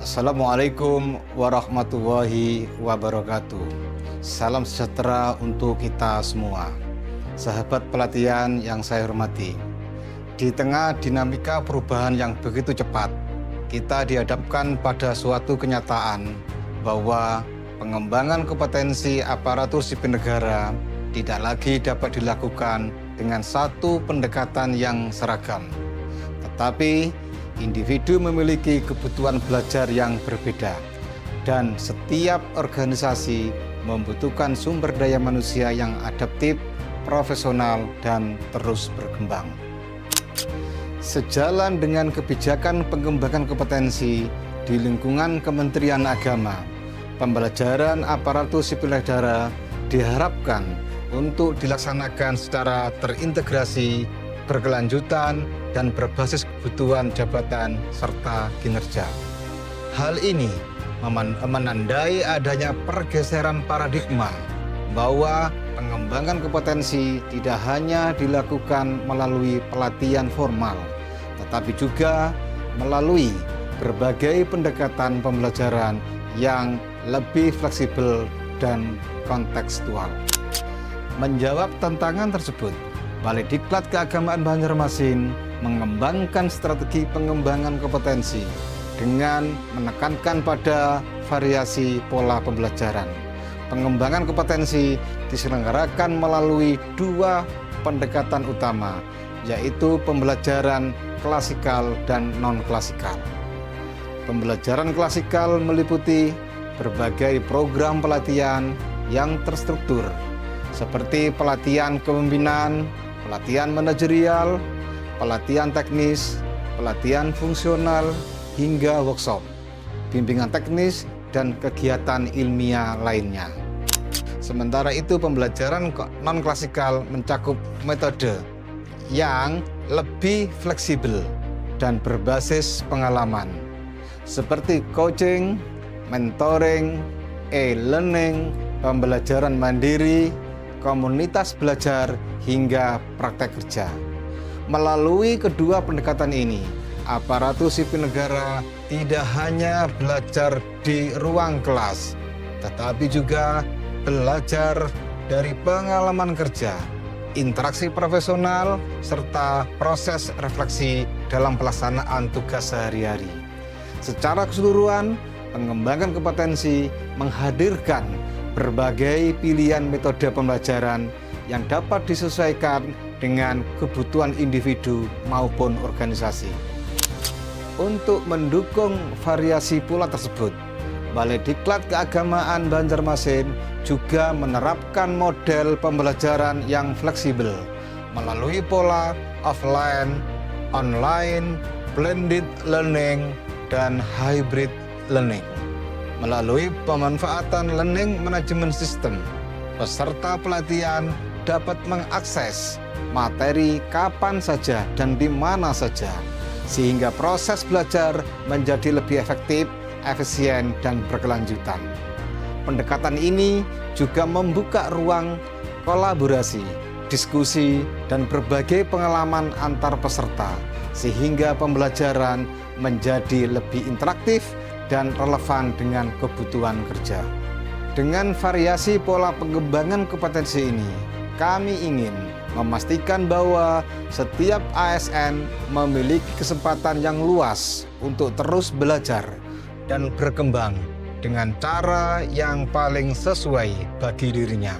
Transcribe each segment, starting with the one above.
Assalamualaikum warahmatullahi wabarakatuh. Salam sejahtera untuk kita semua. Sahabat pelatihan yang saya hormati, di tengah dinamika perubahan yang begitu cepat, kita dihadapkan pada suatu kenyataan bahwa pengembangan kompetensi aparatur sipil negara tidak lagi dapat dilakukan dengan satu pendekatan yang seragam, tetapi individu memiliki kebutuhan belajar yang berbeda, dan setiap organisasi membutuhkan sumber daya manusia yang adaptif, profesional, dan terus berkembang. Sejalan dengan kebijakan pengembangan kompetensi di lingkungan Kementerian Agama, pembelajaran aparatur sipil negara diharapkan untuk dilaksanakan secara terintegrasi, berkelanjutan, dan berbasis kebutuhan jabatan serta kinerja. Hal ini menandai adanya pergeseran paradigma bahwa pengembangan kompetensi tidak hanya dilakukan melalui pelatihan formal, tetapi juga melalui berbagai pendekatan pembelajaran yang lebih fleksibel dan kontekstual. Menjawab tantangan tersebut, Balediklat Keagamaan Banjarmasin mengembangkan strategi pengembangan kompetensi dengan menekankan pada variasi pola pembelajaran. Pengembangan kompetensi diselenggarakan melalui dua pendekatan utama, yaitu pembelajaran klasikal dan non-klasikal. Pembelajaran klasikal meliputi berbagai program pelatihan yang terstruktur, seperti pelatihan kepemimpinan, pelatihan manajerial, pelatihan teknis, pelatihan fungsional, hingga workshop, bimbingan teknis, dan kegiatan ilmiah lainnya. Sementara itu, pembelajaran non-klasikal mencakup metode yang lebih fleksibel dan berbasis pengalaman, seperti coaching, mentoring, e-learning, pembelajaran mandiri, komunitas belajar, hingga praktek kerja. Melalui kedua pendekatan ini, aparatur sipil negara tidak hanya belajar di ruang kelas, tetapi juga belajar dari pengalaman kerja, interaksi profesional, serta proses refleksi dalam pelaksanaan tugas sehari-hari. Secara keseluruhan, pengembangan kompetensi menghadirkan berbagai pilihan metode pembelajaran yang dapat disesuaikan dengan kebutuhan individu maupun organisasi. Untuk mendukung variasi pola tersebut, Balediklat Keagamaan Banjarmasin juga menerapkan model pembelajaran yang fleksibel melalui pola offline, online, blended learning, dan hybrid learning. Melalui pemanfaatan learning management system, peserta pelatihan dapat mengakses materi kapan saja dan di mana saja, sehingga proses belajar menjadi lebih efektif, efisien, dan berkelanjutan. Pendekatan ini juga membuka ruang kolaborasi, diskusi, dan berbagai pengalaman antar peserta, sehingga pembelajaran menjadi lebih interaktif dan relevan dengan kebutuhan kerja. Dengan variasi pola pengembangan kompetensi ini, kami ingin memastikan bahwa setiap ASN memiliki kesempatan yang luas untuk terus belajar dan berkembang dengan cara yang paling sesuai bagi dirinya.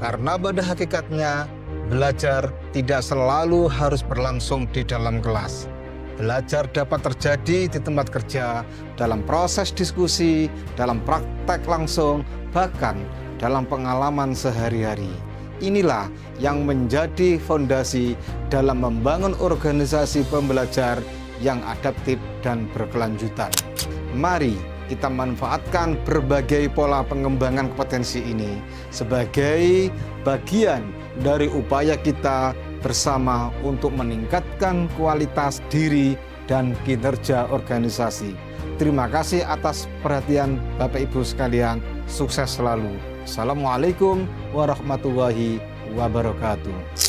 Karena pada hakikatnya, belajar tidak selalu harus berlangsung di dalam kelas. Belajar dapat terjadi di tempat kerja, dalam proses diskusi, dalam praktek langsung, bahkan dalam pengalaman sehari-hari. Inilah yang menjadi fondasi dalam membangun organisasi pembelajar yang adaptif dan berkelanjutan. Mari kita manfaatkan berbagai pola pengembangan kompetensi ini sebagai bagian dari upaya kita bersama untuk meningkatkan kualitas diri dan kinerja organisasi. Terima kasih atas perhatian Bapak Ibu sekalian. Sukses selalu. Assalamualaikum warahmatullahi wabarakatuh.